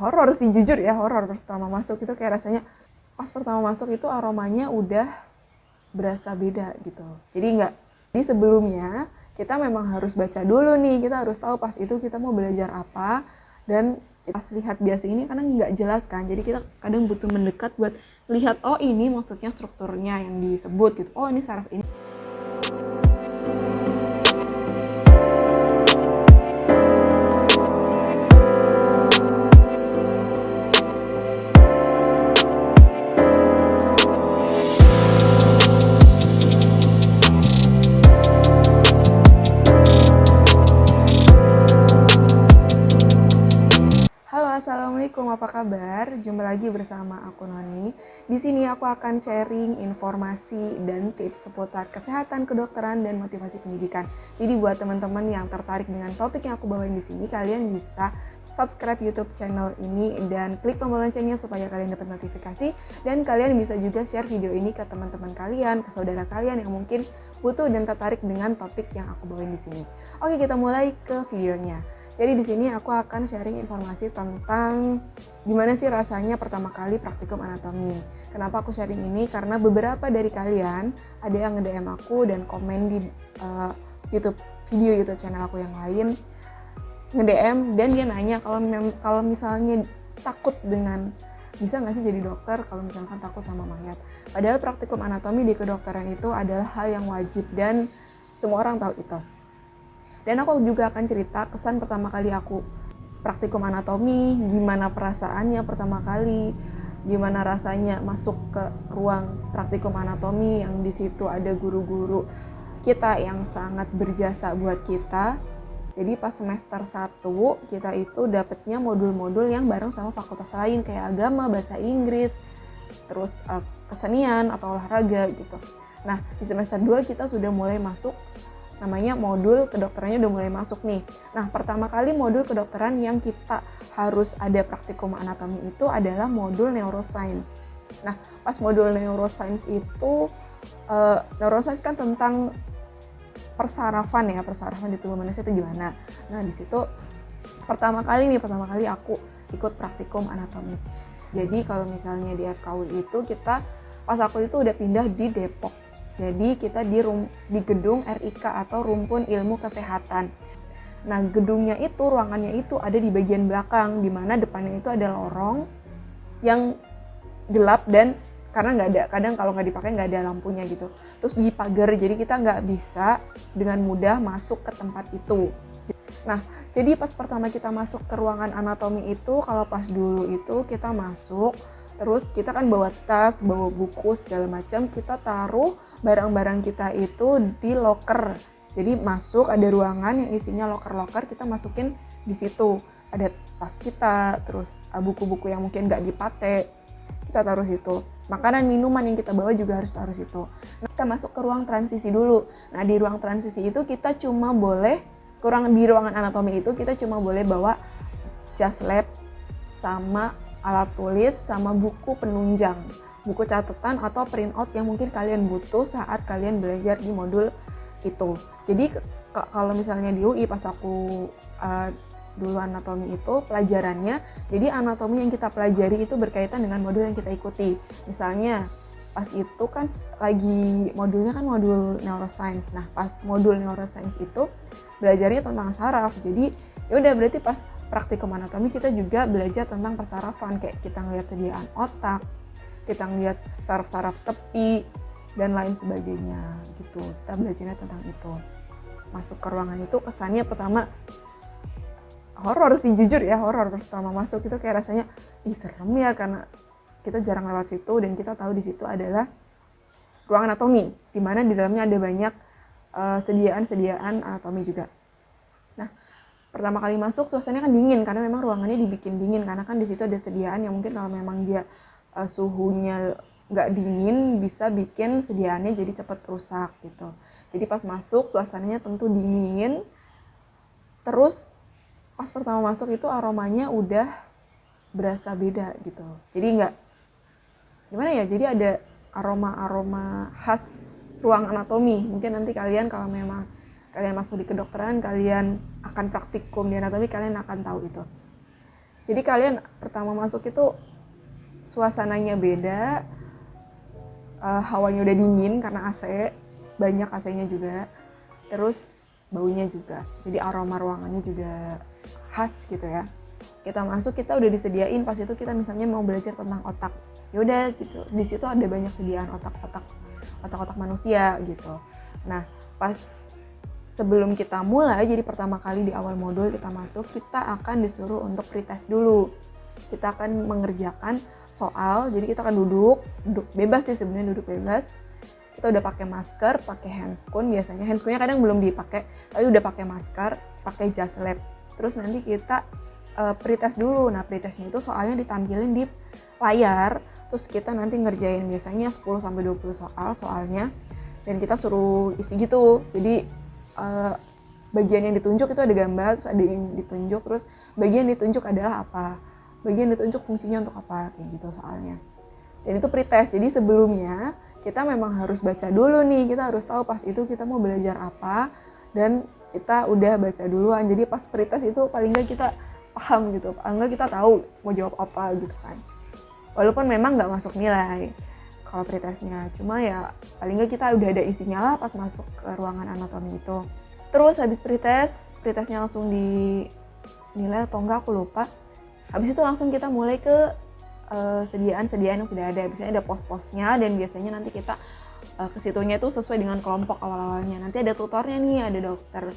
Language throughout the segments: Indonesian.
Horor sih, jujur ya, horor pertama masuk itu kayak rasanya pas pertama masuk itu aromanya udah berasa beda gitu. Jadi sebelumnya kita memang harus baca dulu nih, kita harus tahu pas itu kita mau belajar apa. Dan pas lihat biasa ini karena nggak jelas kan, jadi kita kadang butuh mendekat buat lihat, oh ini maksudnya strukturnya yang disebut gitu, oh ini saraf ini. Assalamualaikum, apa kabar? Jumpa lagi bersama aku Noni. Di sini aku akan sharing informasi dan tips seputar kesehatan, kedokteran, dan motivasi pendidikan. Jadi buat teman-teman yang tertarik dengan topik yang aku bawain di sini, kalian bisa subscribe YouTube channel ini dan klik tombol loncengnya supaya kalian dapat notifikasi. Dan kalian bisa juga share video ini ke teman-teman kalian, ke saudara kalian yang mungkin butuh dan tertarik dengan topik yang aku bawain di sini. Oke, kita mulai ke videonya. Jadi di sini aku akan sharing informasi tentang gimana sih rasanya pertama kali praktikum anatomi. Kenapa aku sharing ini? Karena beberapa dari kalian ada yang nge-DM aku dan komen di video YouTube channel aku yang lain, nge-DM dan dia nanya kalau misalnya takut dengan bisa nggak sih jadi dokter kalau misalkan takut sama mayat. Padahal praktikum anatomi di kedokteran itu adalah hal yang wajib dan semua orang tahu itu. Dan aku juga akan cerita kesan pertama kali aku praktikum anatomi, gimana perasaannya pertama kali, gimana rasanya masuk ke ruang praktikum anatomi yang di situ ada guru-guru kita yang sangat berjasa buat kita. Jadi pas semester 1 kita itu dapetnya modul-modul yang bareng sama fakultas lain kayak agama, bahasa Inggris, terus kesenian atau olahraga gitu. Nah, di semester 2 kita sudah mulai masuk namanya modul kedokterannya udah mulai masuk nih. Nah, pertama kali modul kedokteran yang kita harus ada praktikum anatomi itu adalah modul neuroscience. Nah, pas modul neuroscience itu, neuroscience kan tentang persarafan di tubuh manusia itu gimana. Nah, di situ pertama kali aku ikut praktikum anatomi. Jadi kalau misalnya di FKUI itu pas aku itu udah pindah di Depok. Jadi kita di gedung RIK atau Rumpun Ilmu Kesehatan. Nah, gedungnya itu, ruangannya itu ada di bagian belakang, di mana depannya itu ada lorong yang gelap dan karena nggak ada, kadang kalau nggak dipakai nggak ada lampunya gitu. Terus di pagar, jadi kita nggak bisa dengan mudah masuk ke tempat itu. Nah, jadi pas pertama kita masuk ke ruangan anatomi itu, kalau pas dulu itu kita masuk, terus kita kan bawa tas, bawa buku segala macam, kita taruh barang-barang kita itu di locker. Jadi masuk ada ruangan yang isinya locker-locker, kita masukin di situ. Ada tas kita, terus buku-buku yang mungkin nggak dipakai, kita taruh situ. Makanan, minuman yang kita bawa juga harus taruh situ. Nah, kita masuk ke ruang transisi dulu. Nah, di ruang transisi itu kita cuma boleh, di ruangan anatomi itu kita cuma boleh bawa jas lab sama alat tulis sama buku penunjang, buku catatan atau printout yang mungkin kalian butuh saat kalian belajar di modul itu. Jadi kalau misalnya di UI pas aku dulu anatomi itu pelajarannya, jadi anatomi yang kita pelajari itu berkaitan dengan modul yang kita ikuti. Misalnya pas itu kan lagi modulnya kan modul neuroscience. Nah, pas modul neuroscience itu belajarnya tentang saraf. Jadi ya udah, berarti pas praktikum anatomi kita juga belajar tentang persarafan, kayak kita ngelihat sediaan otak, kita ngelihat saraf-saraf tepi dan lain sebagainya gitu. Kita belajarnya tentang itu. Masuk ke ruangan itu kesannya pertama horor sih, jujur ya, horor pertama masuk itu kayak rasanya serem ya, karena kita jarang lewat situ dan kita tahu di situ adalah ruang anatomi, di mana di dalamnya ada banyak sediaan anatomi juga. Nah, pertama kali masuk suasananya kan dingin karena memang ruangannya dibikin dingin karena kan di situ ada sediaan yang mungkin kalau memang dia suhunya nggak dingin bisa bikin sediaannya jadi cepat rusak gitu. Jadi pas masuk suasananya tentu dingin. Terus pas pertama masuk itu aromanya udah berasa beda gitu. Jadi nggak gimana ya, jadi ada aroma khas ruang anatomi. Mungkin nanti kalian kalau memang kalian masuk di kedokteran, kalian akan praktikum di anatomi, kalian akan tahu itu. Jadi kalian pertama masuk itu suasananya beda, hawanya udah dingin karena AC, banyak AC-nya juga, terus baunya juga, jadi aroma ruangannya juga khas gitu ya. Kita masuk, kita udah disediain pas itu kita misalnya mau belajar tentang otak, yaudah gitu, di situ ada banyak sediaan otak manusia gitu. Nah pas sebelum kita mulai, jadi pertama kali di awal modul kita masuk, kita akan disuruh untuk pretest dulu. Kita akan mengerjakan soal, jadi kita akan duduk bebas sih sebenarnya, duduk bebas. Kita udah pakai masker, pakai handscoon, biasanya handscoonnya kadang belum dipakai, tapi udah pakai masker, pakai jas lab. Terus nanti kita pretest dulu. Nah pretestnya itu soalnya ditampilin di layar, terus kita nanti ngerjain biasanya 10-20 soalnya, dan kita suruh isi gitu. Jadi bagian yang ditunjuk itu ada gambar, terus ada yang ditunjuk, terus bagian ditunjuk adalah apa, bagian ditunjuk fungsinya untuk apa, kayak gitu soalnya. Dan itu pretest, jadi sebelumnya kita memang harus baca dulu nih, kita harus tahu pas itu kita mau belajar apa, dan kita udah baca duluan. Jadi pas pretest itu paling nggak kita paham gitu, paling nggak kita tahu mau jawab apa gitu kan. Walaupun memang nggak masuk nilai kalau pretestnya, cuma ya paling nggak kita udah ada isinya lah pas masuk ke ruangan anatomi itu. Terus habis pretestnya langsung dinilai atau enggak aku lupa. Habis itu langsung kita mulai ke sediaan yang sudah ada. Biasanya ada pos-posnya, dan biasanya nanti kita ke situnya itu sesuai dengan kelompok awal-awalnya. Nanti ada tutornya nih, ada dokter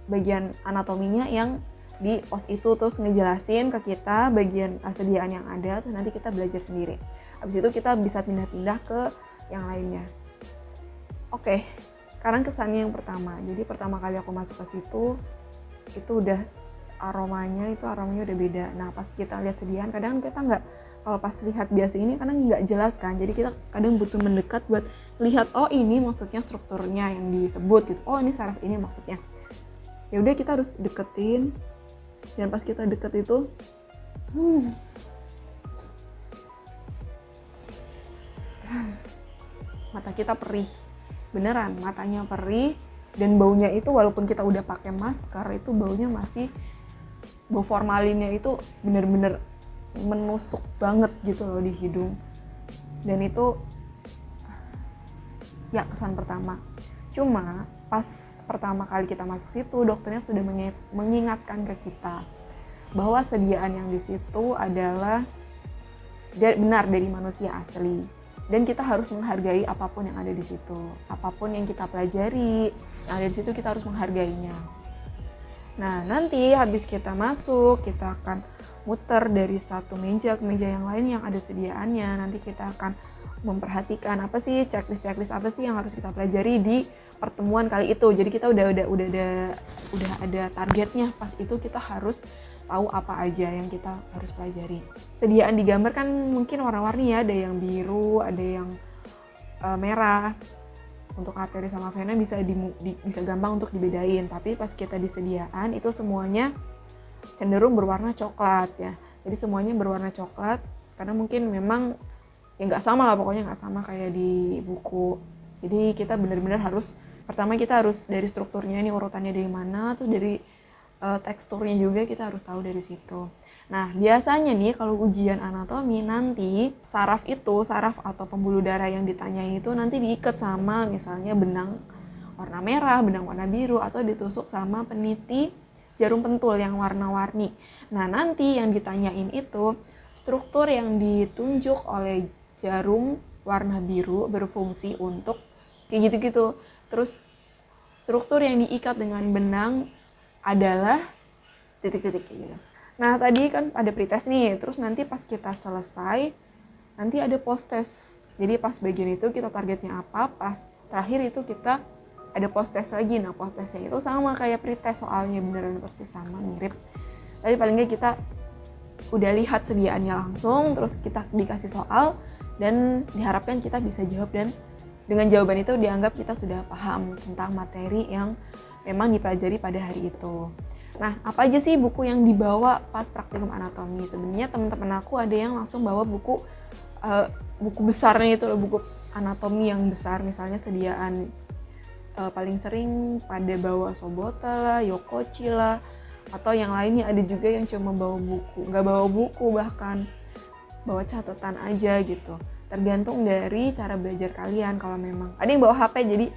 bagian anatominya yang di pos itu terus ngejelasin ke kita bagian sediaan yang ada, terus nanti kita belajar sendiri. Habis itu kita bisa pindah-pindah ke yang lainnya. Oke, sekarang kesannya yang pertama. Jadi pertama kali aku masuk ke situ, itu udah aromanya udah beda. Nah pas kita lihat sediaan, kadang kita nggak, kalau pas lihat biasa ini kadang nggak jelas kan. Jadi kita kadang butuh mendekat buat lihat, oh ini maksudnya strukturnya yang disebut gitu. Oh ini saraf ini maksudnya. Ya udah kita harus deketin. Dan pas kita deket itu, mata kita perih, beneran matanya perih, dan baunya itu walaupun kita udah pakai masker, itu baunya masih, bau formalinnya itu bener-bener menusuk banget gitu loh di hidung. Dan itu ya kesan pertama. Cuma pas pertama kali kita masuk situ, dokternya sudah mengingatkan ke kita bahwa sediaan yang di situ adalah benar dari manusia asli, dan kita harus menghargai apapun yang ada di situ, apapun yang kita pelajari yang ada di situ kita harus menghargainya. Nah nanti habis kita masuk, kita akan muter dari satu meja ke meja yang lain yang ada sediaannya. Nanti kita akan memperhatikan apa sih checklist apa sih yang harus kita pelajari di pertemuan kali itu. Jadi kita udah ada targetnya. Pas itu kita harus tahu apa aja yang kita harus pelajari. Sediaan digambar kan mungkin warna-warni ya, ada yang biru, ada yang merah. Untuk arteri sama vena bisa gampang untuk dibedain. Tapi pas kita disediaan itu semuanya cenderung berwarna coklat ya. Jadi semuanya berwarna coklat karena mungkin memang ya nggak sama lah, pokoknya nggak sama kayak di buku. Jadi kita benar-benar harus, pertama kita harus dari strukturnya ini urutannya dari mana, terus dari teksturnya juga kita harus tahu dari situ. Nah biasanya nih kalau ujian anatomi nanti saraf atau pembuluh darah yang ditanyai itu nanti diikat sama misalnya benang warna merah, benang warna biru, atau ditusuk sama peniti jarum pentul yang warna-warni. Nah nanti yang ditanyain itu struktur yang ditunjuk oleh jarum warna biru berfungsi untuk kayak gitu-gitu. Terus struktur yang diikat dengan benang adalah titik-titik gitu. Nah tadi kan ada pretest nih, terus nanti pas kita selesai nanti ada post test. Jadi pas bagian itu kita targetnya apa, pas terakhir itu kita ada post test lagi. Nah post testnya itu sama kayak pretest, soalnya beneran persis sama, mirip. Tapi paling nggak kita udah lihat sediaannya langsung, terus kita dikasih soal dan diharapkan kita bisa jawab, dan dengan jawaban itu dianggap kita sudah paham tentang materi yang memang dipelajari pada hari itu. Nah, apa aja sih buku yang dibawa pas praktikum anatomi? Sebenarnya teman-teman aku ada yang langsung bawa buku besarnya itu loh, buku anatomi yang besar. Misalnya sediaan paling sering pada bawa Sobota lah, Yokochi lah, Atau yang lainnya ada juga yang cuma bawa buku, nggak bawa buku, bahkan bawa catatan aja gitu. Tergantung dari cara belajar kalian. Kalau memang ada yang bawa HP jadi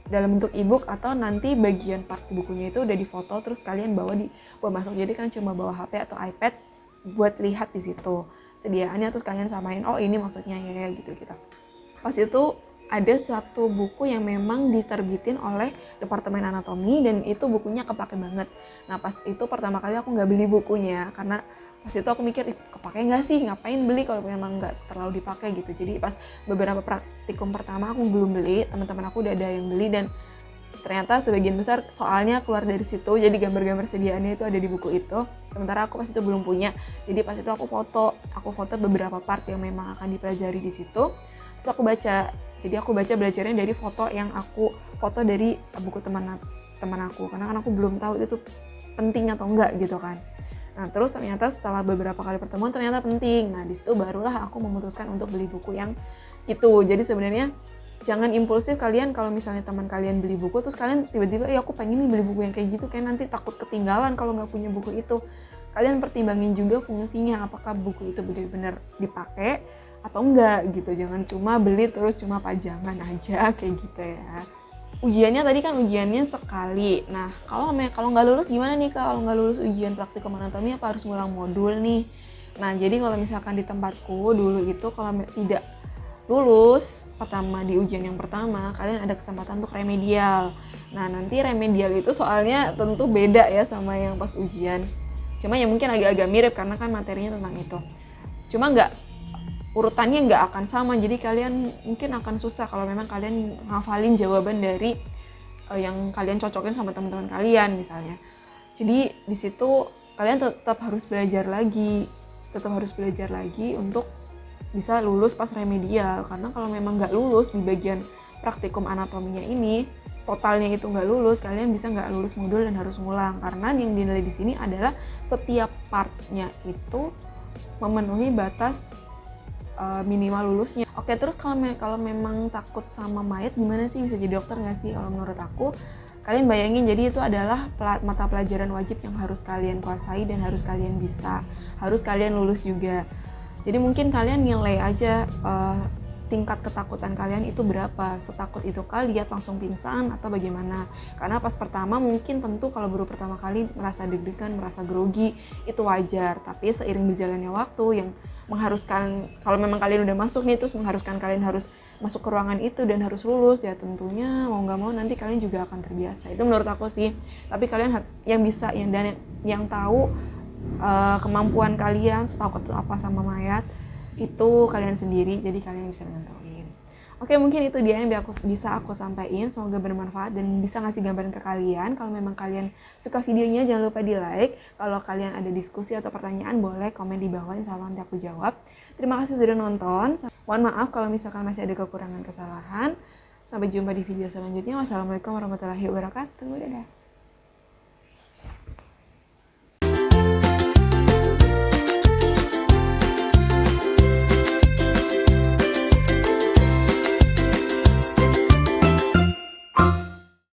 dalam bentuk e-book, atau nanti bagian part bukunya itu udah difoto terus kalian bawa masuk. Jadi kan cuma bawa HP atau iPad buat lihat di situ sediaannya, terus kalian samain, oh ini maksudnya ya gitu. Pas itu ada satu buku yang memang diterbitin oleh Departemen Anatomi dan itu bukunya kepake banget. Nah pas itu pertama kali aku nggak beli bukunya karena pas itu aku mikir kepake nggak sih, ngapain beli kalau memang nggak terlalu dipakai gitu. Jadi pas beberapa praktikum pertama aku belum beli, teman-teman aku udah ada yang beli dan ternyata sebagian besar soalnya keluar dari situ, jadi gambar-gambar sediaannya itu ada di buku itu, sementara aku pas itu belum punya. Jadi pas itu aku foto beberapa part yang memang akan dipelajari di situ, terus aku baca. Jadi aku baca belajarnya dari foto yang aku foto dari buku teman aku, karena kan aku belum tahu itu penting atau enggak gitu kan. Nah terus ternyata setelah beberapa kali pertemuan ternyata penting. Nah di situ barulah aku memutuskan untuk beli buku yang itu. Jadi sebenarnya jangan impulsif kalian kalau misalnya teman kalian beli buku terus kalian tiba-tiba aku pengen nih beli buku yang kayak gitu, kayak nanti takut ketinggalan kalau nggak punya buku itu. Kalian pertimbangin juga fungsinya, apakah buku itu benar-benar dipakai atau enggak gitu. Jangan cuma beli terus cuma pajangan aja kayak gitu ya. Ujiannya tadi kan ujiannya sekali. Nah kalau nggak lulus gimana nih Kak? Kalau nggak lulus ujian praktikum anatomi apa harus ngulang modul nih? Nah jadi kalau misalkan di tempatku dulu itu kalau tidak lulus pertama di ujian yang pertama, kalian ada kesempatan untuk remedial. Nah nanti remedial itu soalnya tentu beda ya sama yang pas ujian. Cuma ya mungkin agak-agak mirip karena kan materinya tentang itu. Cuma urutannya nggak akan sama, jadi kalian mungkin akan susah kalau memang kalian ngafalin jawaban dari yang kalian cocokin sama teman-teman kalian misalnya. Jadi di situ kalian tetap harus belajar lagi untuk bisa lulus pas remedial. Karena kalau memang nggak lulus di bagian praktikum anatominya ini, totalnya itu nggak lulus, kalian bisa nggak lulus modul dan harus ngulang. Karena yang dinilai di sini adalah setiap partnya itu memenuhi batas minimal lulusnya. Oke, terus kalau memang takut sama mayat gimana sih, bisa jadi dokter nggak sih? Kalau menurut aku, kalian bayangin, jadi itu adalah mata pelajaran wajib yang harus kalian kuasai dan harus kalian bisa, harus kalian lulus juga. Jadi mungkin kalian nilai aja tingkat ketakutan kalian itu berapa, setakut itu lihat langsung pingsan atau bagaimana. Karena pas pertama mungkin tentu kalau baru pertama kali merasa deg-degan, merasa grogi, itu wajar. Tapi seiring berjalannya waktu yang mengharuskan, kalau memang kalian udah masuk nih, terus mengharuskan kalian harus masuk ke ruangan itu dan harus lulus, ya tentunya mau nggak mau nanti kalian juga akan terbiasa. Itu menurut aku sih. Tapi kalian yang bisa yang tahu kemampuan kalian setakut apa sama mayat itu kalian sendiri, jadi kalian bisa nentuin. Oke, mungkin itu dia yang bisa aku sampaikan. Semoga bermanfaat dan bisa ngasih gambaran ke kalian. Kalau memang kalian suka videonya jangan lupa di like. Kalau kalian ada diskusi atau pertanyaan boleh komen di bawah, insya Allah nanti aku jawab. Terima kasih sudah nonton. Mohon maaf kalau misalkan masih ada kekurangan kesalahan. Sampai jumpa di video selanjutnya. Wassalamualaikum warahmatullahi wabarakatuh. Dadah.